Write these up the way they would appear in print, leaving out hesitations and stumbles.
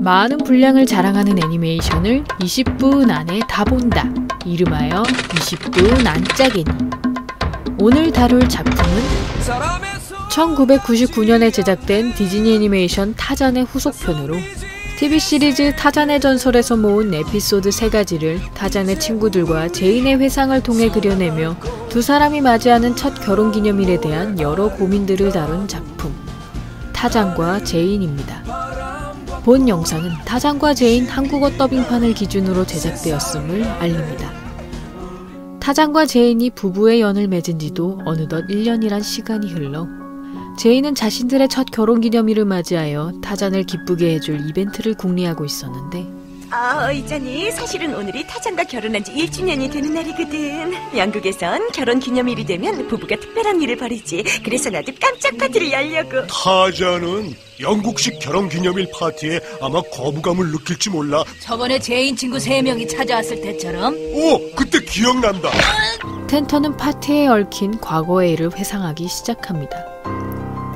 많은 분량을 자랑하는 애니메이션을 20분 안에 다 본다. 이름하여 20분 안짜게니. 오늘 다룰 작품은 1999년에 제작된 디즈니 애니메이션 타잔의 후속편으로 TV 시리즈 타잔의 전설에서 모은 에피소드 3가지를 타잔의 친구들과 제인의 회상을 통해 그려내며 두 사람이 맞이하는 첫 결혼기념일에 대한 여러 고민들을 다룬 작품 타잔과 제인입니다. 본 영상은 타잔과 제인 한국어 더빙판을 기준으로 제작되었음을 알립니다. 타잔과 제인이 부부의 연을 맺은 지도 어느덧 1년이란 시간이 흘러 제인은 자신들의 첫 결혼기념일을 맞이하여 타잔을 기쁘게 해줄 이벤트를 궁리하고 있었는데 있잖니 사실은 오늘이 타잔과 결혼한 지 1주년이 되는 날이거든. 영국에선 결혼기념일이 되면 부부가 특별한 일을 벌이지. 그래서 나도 깜짝 파티를 열려고. 타잔은 영국식 결혼기념일 파티에 아마 거부감을 느낄지 몰라. 저번에 제인 친구 3명이 찾아왔을 때처럼. 오, 그때 기억난다. 텐터는 파티에 얽힌 과거의 일을 회상하기 시작합니다.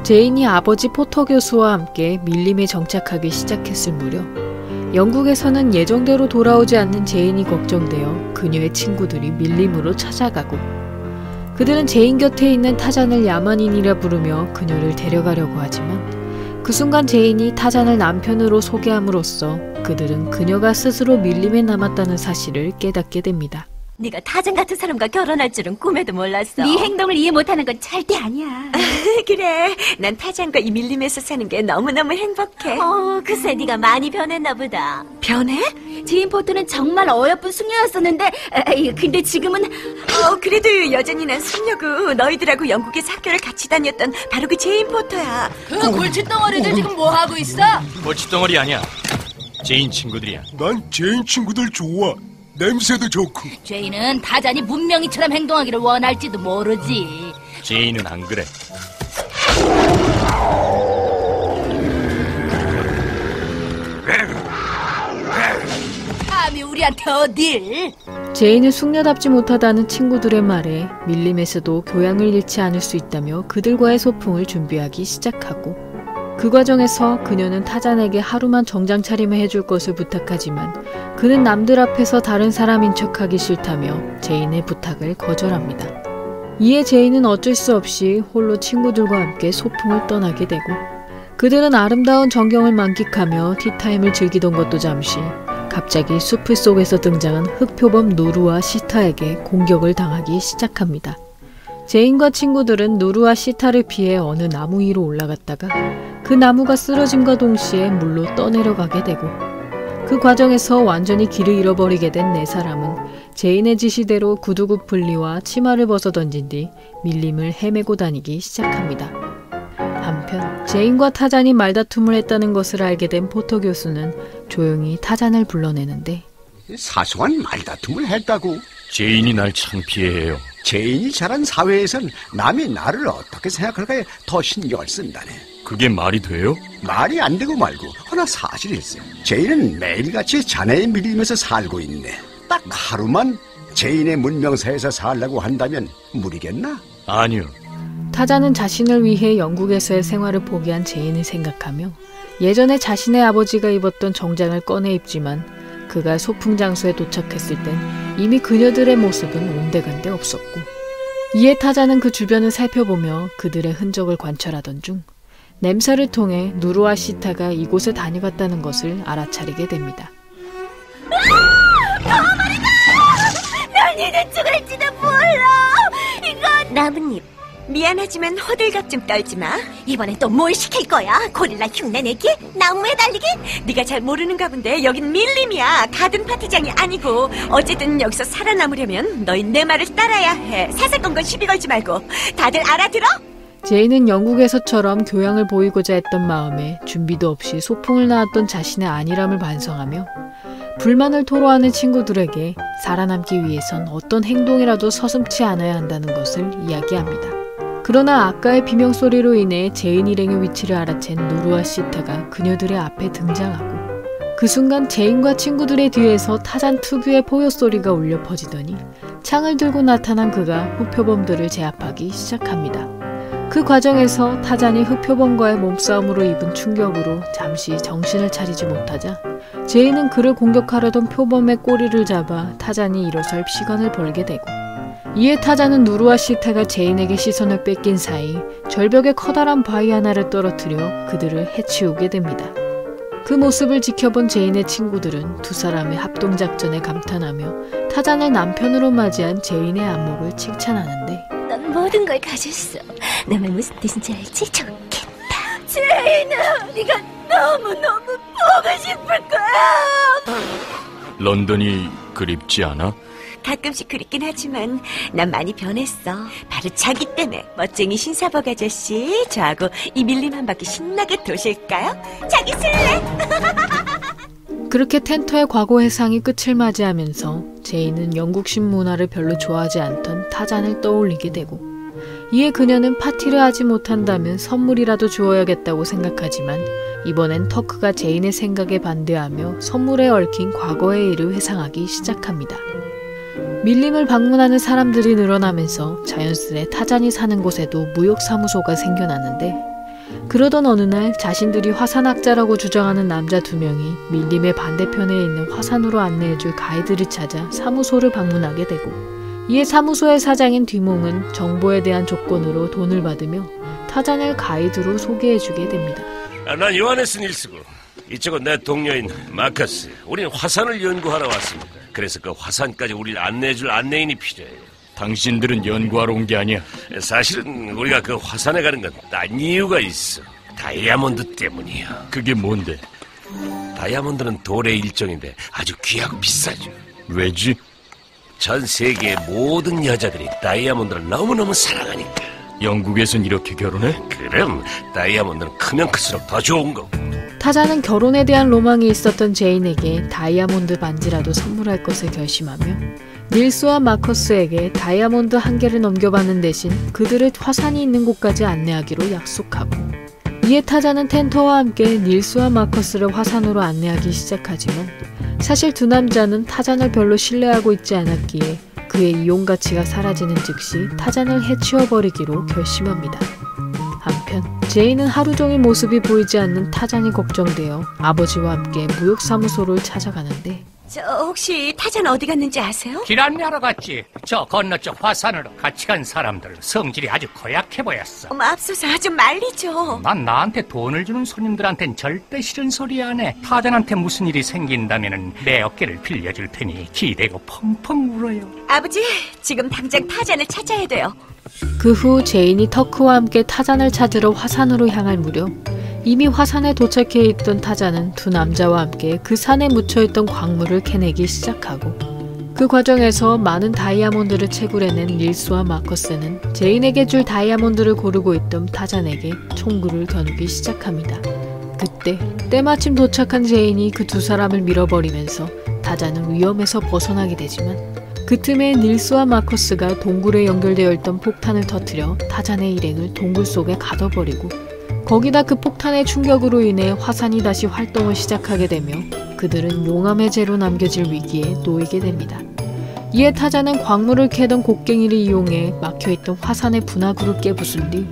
제인이 아버지 포터 교수와 함께 밀림에 정착하기 시작했을 무렵 영국에서는 예정대로 돌아오지 않는 제인이 걱정되어 그녀의 친구들이 밀림으로 찾아가고 그들은 제인 곁에 있는 타잔을 야만인이라 부르며 그녀를 데려가려고 하지만 그 순간 제인이 타잔을 남편으로 소개함으로써 그들은 그녀가 스스로 밀림에 남았다는 사실을 깨닫게 됩니다. 네가 타잔 같은 사람과 결혼할 줄은 꿈에도 몰랐어. 네 행동을 이해 못하는 건 절대 아니야. 그래, 난 타잔과 이 밀림에서 사는 게 너무너무 행복해. 글쎄 네가 많이 변했나 보다. 변해? 제인 포터는 정말 어여쁜 숙녀였었는데 근데 지금은 그래도 여전히 난 숙녀고 너희들하고 영국에서 학교를 같이 다녔던 바로 그 제인 포터야. 그 골칫덩어리들 지금 뭐하고 있어? 골칫덩어리 아니야. 제인 친구들이야. 난 제인 친구들 좋아. 냄새도 좋고. 제인은 타잔이 문명이처럼 행동하기를 원할지도 모르지. 제인은 안 그래. 감히 우리한테 어딜? 제인은 숙녀답지 못하다는 친구들의 말에 밀림에서도 교양을 잃지 않을 수 있다며 그들과의 소풍을 준비하기 시작하고 그 과정에서 그녀는 타잔에게 하루만 정장 차림을 해줄 것을 부탁하지만 그는 남들 앞에서 다른 사람인 척하기 싫다며 제인의 부탁을 거절합니다. 이에 제인은 어쩔 수 없이 홀로 친구들과 함께 소풍을 떠나게 되고 그들은 아름다운 전경을 만끽하며 티타임을 즐기던 것도 잠시 갑자기 숲을 속에서 등장한 흑표범 누루와 시타에게 공격을 당하기 시작합니다. 제인과 친구들은 누루와 시타를 피해 어느 나무 위로 올라갔다가 그 나무가 쓰러짐과 동시에 물로 떠내려가게 되고 그 과정에서 완전히 길을 잃어버리게 된 4사람은 제인의 지시대로 구두굽 분리와 치마를 벗어던진 뒤 밀림을 헤매고 다니기 시작합니다. 한편 제인과 타잔이 말다툼을 했다는 것을 알게 된 포터 교수는 조용히 타잔을 불러내는데 사소한 말다툼을 했다고? 제인이 날 창피해해요. 제인이 자란 사회에선 남이 나를 어떻게 생각할까에 더 신경을 쓴다네. 그게 말이 돼요? 말이 안 되고 말고 허나 사실일세. 제인은 매일같이 자네의 밀림에서 살고 있네. 딱 하루만 제인의 문명사에서 살라고 한다면 무리겠나? 아니요. 타잔은 자신을 위해 영국에서의 생활을 포기한 제인을 생각하며 예전에 자신의 아버지가 입었던 정장을 꺼내 입지만 그가 소풍 장소에 도착했을 땐 이미 그녀들의 모습은 온데간데 없었고 이에 타잔은 그 주변을 살펴보며 그들의 흔적을 관찰하던 중 냄새를 통해 누루와 시타가 이곳에 다녀갔다는 것을 알아차리게 됩니다. 거머리다! 난 이제 죽을지도 몰라! 이건 나뭇잎, 미안하지만 호들갑 좀 떨지 마. 이번엔 또 뭘 시킬 거야? 고릴라 흉내내기? 나무에 달리기? 네가 잘 모르는가 본데 여긴 밀림이야. 가든 파티장이 아니고. 어쨌든 여기서 살아남으려면 너희 내 말을 따라야 해. 사사건건 시비 걸지 말고. 다들 알아들어? 제인은 영국에서처럼 교양을 보이고자 했던 마음에 준비도 없이 소풍을 나왔던 자신의 안일함을 반성하며 불만을 토로하는 친구들에게 살아남기 위해선 어떤 행동이라도 서슴지 않아야 한다는 것을 이야기합니다. 그러나 아까의 비명소리로 인해 제인 일행의 위치를 알아챈 누루와 시타가 그녀들의 앞에 등장하고 그 순간 제인과 친구들의 뒤에서 타잔 특유의 포효소리가 울려 퍼지더니 창을 들고 나타난 그가 후표범들을 제압하기 시작합니다. 그 과정에서 타잔이 흑표범과의 몸싸움으로 입은 충격으로 잠시 정신을 차리지 못하자 제인은 그를 공격하려던 표범의 꼬리를 잡아 타잔이 일어설 시간을 벌게 되고, 이에 타잔은 누르와 시타가 제인에게 시선을 뺏긴 사이 절벽에 커다란 바위 하나를 떨어뜨려 그들을 해치우게 됩니다. 그 모습을 지켜본 제인의 친구들은 두 사람의 합동작전에 감탄하며 타잔을 남편으로 맞이한 제인의 안목을 칭찬하는데, 넌 모든 걸 가졌어. 내 말 무슨 뜻인지 알지? 좋겠다. 제인아, 네가 너무너무 보고 싶을 거야. 런던이 그립지 않아? 가끔씩 그립긴 하지만 난 많이 변했어. 바로 자기 때문에. 멋쟁이 신사복 아저씨, 저하고 이 밀림 한 바퀴 신나게 도실까요? 자기 술래! 그렇게 텐터의 과거 회상이 끝을 맞이하면서 제인은 영국식 문화를 별로 좋아하지 않던 타잔을 떠올리게 되고, 이에 그녀는 파티를 하지 못한다면 선물이라도 주어야겠다고 생각하지만 이번엔 터크가 제인의 생각에 반대하며 선물에 얽힌 과거의 일을 회상하기 시작합니다. 밀림을 방문하는 사람들이 늘어나면서 자연스레 타잔이 사는 곳에도 무역사무소가 생겨나는데, 그러던 어느 날 자신들이 화산학자라고 주장하는 남자 2명이 밀림의 반대편에 있는 화산으로 안내해줄 가이드를 찾아 사무소를 방문하게 되고, 이에 사무소의 사장인 뒤몽은 정보에 대한 조건으로 돈을 받으며 타잔을 가이드로 소개해주게 됩니다. 난 요하네스 닐스고, 이쪽은 내 동료인 마커스. 우린 화산을 연구하러 왔습니다. 그래서 그 화산까지 우리를 안내해줄 안내인이 필요해요. 당신들은 연구하러 온 게 아니야. 사실은 우리가 그 화산에 가는 건 딴 이유가 있어. 다이아몬드 때문이야. 그게 뭔데? 다이아몬드는 돌의 일종인데 아주 귀하고 비싸죠. 왜지? 전 세계의 모든 여자들이 다이아몬드를 너무너무 사랑하니까. 영국에선 이렇게 결혼해? 그럼 다이아몬드는 크면 클수록 더 좋은 거고. 타잔은 결혼에 대한 로망이 있었던 제인에게 다이아몬드 반지라도 선물할 것을 결심하며 닐스와 마커스에게 다이아몬드 1개를 넘겨받는 대신 그들을 화산이 있는 곳까지 안내하기로 약속하고, 이에 타잔은 텐터와 함께 닐스와 마커스를 화산으로 안내하기 시작하지만 사실 두 남자는 타잔을 별로 신뢰하고 있지 않았기에 그의 이용 가치가 사라지는 즉시 타잔을 해치워버리기로 결심합니다. 한편 제인은 하루 종일 모습이 보이지 않는 타잔이 걱정되어 아버지와 함께 무역사무소를 찾아가는데, 저 혹시 타잔 어디 갔는지 아세요? 길 안내하러 갔지. 저 건너쪽 화산으로 같이 간 사람들 성질이 아주 고약해 보였어. 어머, 앞서서 좀 말리죠. 난 나한테 돈을 주는 손님들한텐 절대 싫은 소리 안 해. 타잔한테 무슨 일이 생긴다면은 내 어깨를 빌려줄 테니 기대고 펑펑 울어요. 아버지, 지금 당장 타잔을 찾아야 돼요. 그 후 제인이 터크와 함께 타잔을 찾으러 화산으로 향할 무렵 이미 화산에 도착해 있던 타잔은 두 남자와 함께 그 산에 묻혀있던 광물을 캐내기 시작하고, 그 과정에서 많은 다이아몬드를 채굴해낸 닐스와 마커스는 제인에게 줄 다이아몬드를 고르고 있던 타잔에게 총구를 겨누기 시작합니다. 그때 때마침 도착한 제인이 그 두 사람을 밀어버리면서 타잔은 위험에서 벗어나게 되지만, 그 틈에 닐스와 마커스가 동굴에 연결되어 있던 폭탄을 터뜨려 타잔의 일행을 동굴 속에 가둬버리고, 거기다 그 폭탄의 충격으로 인해 화산이 다시 활동을 시작하게 되며 그들은 용암의 재로 남겨질 위기에 놓이게 됩니다. 이에 타잔은 광물을 캐던 곡괭이를 이용해 막혀있던 화산의 분화구를 깨부순 뒤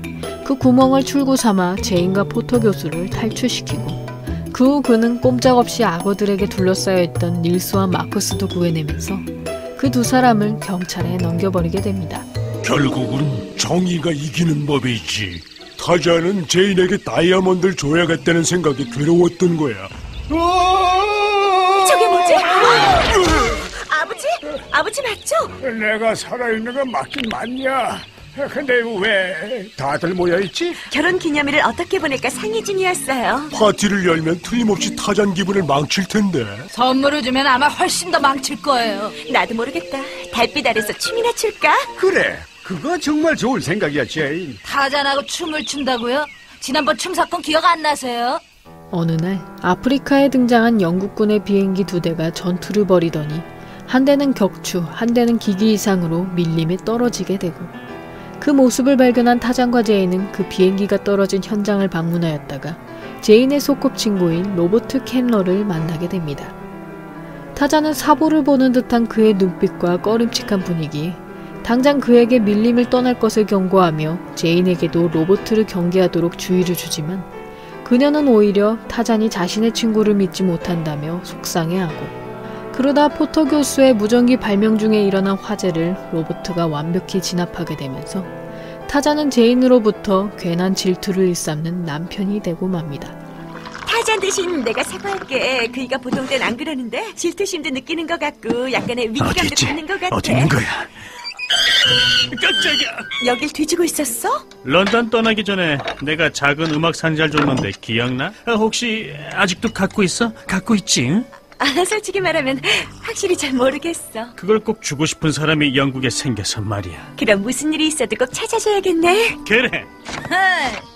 그 구멍을 출구 삼아 제인과 포터 교수를 탈출시키고, 그 후 그는 꼼짝없이 악어들에게 둘러싸여 있던 닐스와 마커스도 구해내면서 그 두 사람을 경찰에 넘겨버리게 됩니다. 결국은 정의가 이기는 법이지. 타잔은 제인에게 다이아몬드를 줘야겠다는 생각이 괴로웠던 거야. 저게 뭐지? 아버지 맞죠? 내가 살아있는 건 맞긴 맞냐? 근데 왜 다들 모여있지? 결혼 기념일을 어떻게 보낼까 상의 중이었어요. 파티를 열면 틀림없이 타잔 기분을 망칠 텐데. 선물을 주면 아마 훨씬 더 망칠 거예요. 나도 모르겠다. 달빛 아래서 춤이나 출까? 그래, 그거 정말 좋은 생각이야, 제인. 타잔하고 춤을 춘다고요? 지난번 춤 사건 기억 안 나세요? 어느 날 아프리카에 등장한 영국군의 비행기 2대가 전투를 벌이더니 한 대는 격추, 한 대는 기기 이상으로 밀림에 떨어지게 되고, 그 모습을 발견한 타잔과 제인은 그 비행기가 떨어진 현장을 방문하였다가 제인의 소꿉친구인 로버트 캔러를 만나게 됩니다. 타잔은 사보를 보는 듯한 그의 눈빛과 꺼림칙한 분위기에 당장 그에게 밀림을 떠날 것을 경고하며 제인에게도 로버트를 경계하도록 주의를 주지만 그녀는 오히려 타잔이 자신의 친구를 믿지 못한다며 속상해하고, 그러다 포터 교수의 무전기 발명 중에 일어난 화재를 로버트가 완벽히 진압하게 되면서 타잔은 제인으로부터 괜한 질투를 일삼는 남편이 되고 맙니다. 타잔 대신 내가 사과할게. 그이가 보통 땐 안 그러는데 질투심도 느끼는 것 같고 약간의 위기감도 갖는 것 같아. 어디 있는 거야? 깜짝이야. 여길 뒤지고 있었어? 런던 떠나기 전에 내가 작은 음악 상자를 줬는데 기억나? 혹시 아직도 갖고 있어? 갖고 있지? 응? 솔직히 말하면 확실히 잘 모르겠어. 그걸 꼭 주고 싶은 사람이 영국에 생겨서 말이야. 그럼 무슨 일이 있어도 꼭 찾아줘야겠네. 그래.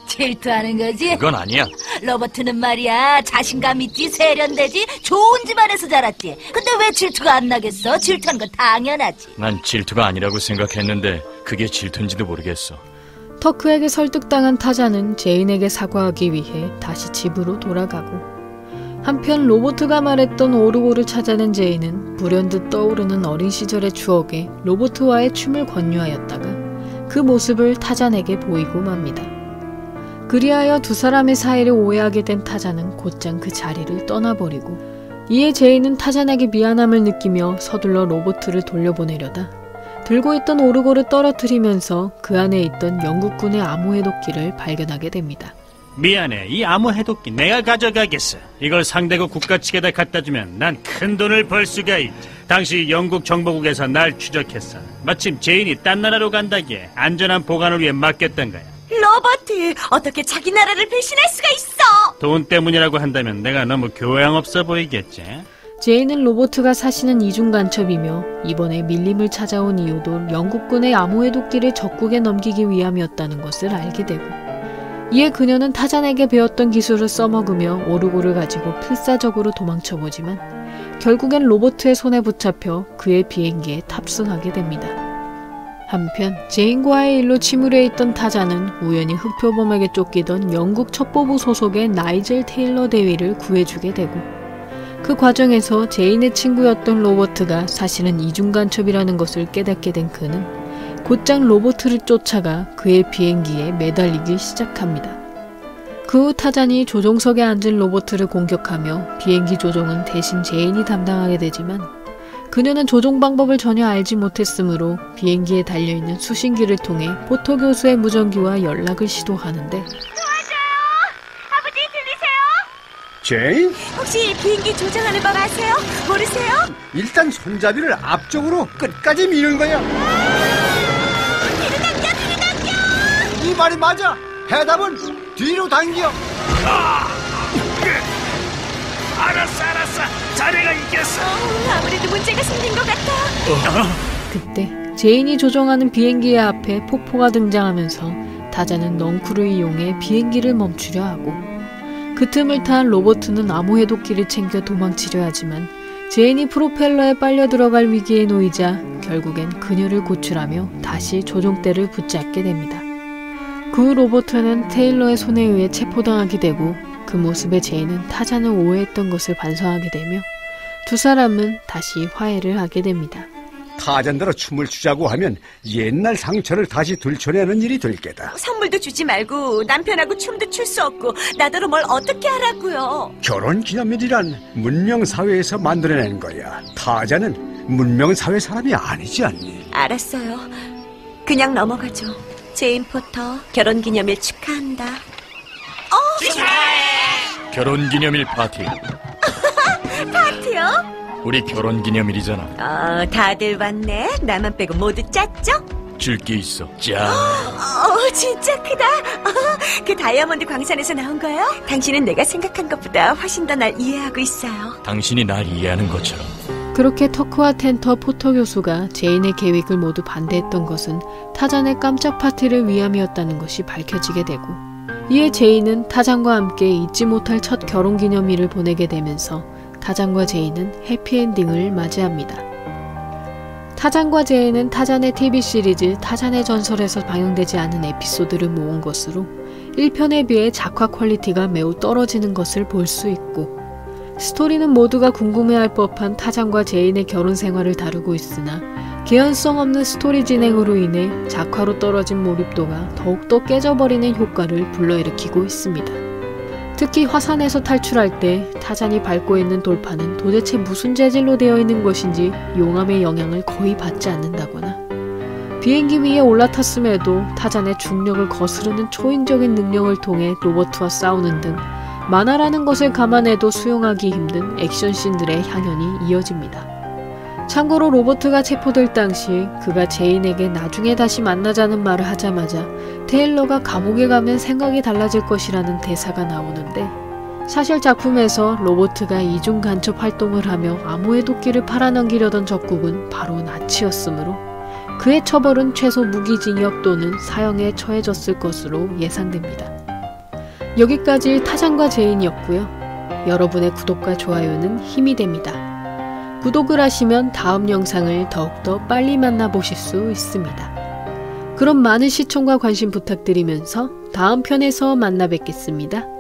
질투하는 거지? 그건 아니야. 로버트는 말이야, 자신감 있지, 세련되지, 좋은 집안에서 자랐지. 근데 왜 질투가 안 나겠어? 질투하는 건 당연하지. 난 질투가 아니라고 생각했는데 그게 질투인지도 모르겠어. 터크에게 설득당한 타잔은 제인에게 사과하기 위해 다시 집으로 돌아가고, 한편 로버트가 말했던 오르골을 찾아낸 제인은 불현듯 떠오르는 어린 시절의 추억에 로버트와의 춤을 권유하였다가 그 모습을 타잔에게 보이고 맙니다. 그리하여 두 사람의 사이를 오해하게 된 타잔은 곧장 그 자리를 떠나버리고, 이에 제인은 타잔에게 미안함을 느끼며 서둘러 로버트를 돌려보내려다 들고 있던 오르골을 떨어뜨리면서 그 안에 있던 영국군의 암호 해독기를 발견하게 됩니다. 미안해, 이 암호 해독기 내가 가져가겠어. 이걸 상대국 국가 측에다 갖다 주면 난 큰 돈을 벌 수가 있지. 당시 영국 정보국에서 날 추적했어. 마침 제인이 딴 나라로 간다기에 안전한 보관을 위해 맡겼던 거야. 로버트, 어떻게 자기 나라를 배신할 수가 있어? 돈 때문이라고 한다면 내가 너무 교양 없어 보이겠지? 제인은 로버트가 사시는 이중 간첩이며 이번에 밀림을 찾아온 이유도 영국군의 암호 해독기를 적국에 넘기기 위함이었다는 것을 알게 되고, 이에 그녀는 타잔에게 배웠던 기술을 써먹으며 오르골을 가지고 필사적으로 도망쳐보지만 결국엔 로버트의 손에 붙잡혀 그의 비행기에 탑승하게 됩니다. 한편 제인과의 일로 침울해 있던 타잔은 우연히 흑표범에게 쫓기던 영국 첩보부 소속의 나이젤 테일러 대위를 구해주게 되고, 그 과정에서 제인의 친구였던 로버트가 사실은 이중간첩이라는 것을 깨닫게 된 그는 곧장 로버트를 쫓아가 그의 비행기에 매달리기 시작합니다. 그 후 타잔이 조종석에 앉은 로버트를 공격하며 비행기 조종은 대신 제인이 담당하게 되지만, 그녀는 조종 방법을 전혀 알지 못했으므로 비행기에 달려있는 수신기를 통해 포터 교수의 무전기와 연락을 시도하는데, 아버지 들리세요? 제인? 혹시 비행기 조종하는 법 아세요? 모르세요? 일단 손잡이를 앞쪽으로 끝까지 미는 거야. 뒤로 당겨! 이 말이 맞아. 해답은 뒤로 당겨. 알았어. 자네가 이겼어. 아무래도 문제가 생긴 것 같아. 그때 제인이 조종하는 비행기의 앞에 폭포가 등장하면서 타잔은 넝쿨을 이용해 비행기를 멈추려 하고, 그 틈을 탄 로버트는 암호 해독기를 챙겨 도망치려 하지만 제인이 프로펠러에 빨려 들어갈 위기에 놓이자 결국엔 그녀를 구출하며 다시 조종대를 붙잡게 됩니다. 그 후 로버트는 테일러의 손에 의해 체포당하게 되고, 그 모습에 제인은 타잔을 오해했던 것을 반성하게 되며 두 사람은 다시 화해를 하게 됩니다. 타잔대로 춤을 추자고 하면 옛날 상처를 다시 들춰내는 일이 될 게다. 선물도 주지 말고 남편하고 춤도 출 수 없고 나더러 뭘 어떻게 하라고요. 결혼기념일이란 문명사회에서 만들어낸 거야. 타잔은 문명사회 사람이 아니지 않니? 알았어요. 그냥 넘어가죠. 제인 포터 결혼기념일 축하한다. 결혼기념일 파티. 파티요? 우리 결혼기념일이잖아. 다들 왔네. 나만 빼고 모두 짰죠? 줄 게 있어. 짠. 진짜 크다. 그 다이아몬드 광산에서 나온 거요? 당신은 내가 생각한 것보다 훨씬 더 날 이해하고 있어요. 당신이 날 이해하는 것처럼. 그렇게 터크와 텐터 포터 교수가 제인의 계획을 모두 반대했던 것은 타잔의 깜짝 파티를 위함이었다는 것이 밝혀지게 되고, 이에 제인은 타잔과 함께 잊지 못할 첫 결혼기념일을 보내게 되면서 타잔과 제인은 해피엔딩을 맞이합니다. 타잔과 제인은 타잔의 TV 시리즈 타잔의 전설에서 방영되지 않은 에피소드를 모은 것으로 1편에 비해 작화 퀄리티가 매우 떨어지는 것을 볼 수 있고, 스토리는 모두가 궁금해할 법한 타잔과 제인의 결혼 생활을 다루고 있으나 개연성 없는 스토리 진행으로 인해 작화로 떨어진 몰입도가 더욱더 깨져버리는 효과를 불러일으키고 있습니다. 특히 화산에서 탈출할 때 타잔이 밟고 있는 돌판은 도대체 무슨 재질로 되어 있는 것인지 용암의 영향을 거의 받지 않는다거나, 비행기 위에 올라탔음에도 타잔의 중력을 거스르는 초인적인 능력을 통해 로버트와 싸우는 등 만화라는 것을 감안해도 수용하기 힘든 액션씬들의 향연이 이어집니다. 참고로 로버트가 체포될 당시 그가 제인에게 나중에 다시 만나자는 말을 하자마자 테일러가 감옥에 가면 생각이 달라질 것이라는 대사가 나오는데, 사실 작품에서 로버트가 이중 간첩 활동을 하며 암호의 도끼를 팔아넘기려던 적국은 바로 나치였으므로 그의 처벌은 최소 무기징역 또는 사형에 처해졌을 것으로 예상됩니다. 여기까지 타잔과 제인이었고요. 여러분의 구독과 좋아요는 힘이 됩니다. 구독을 하시면 다음 영상을 더욱더 빨리 만나보실 수 있습니다. 그럼 많은 시청과 관심 부탁드리면서 다음 편에서 만나 뵙겠습니다.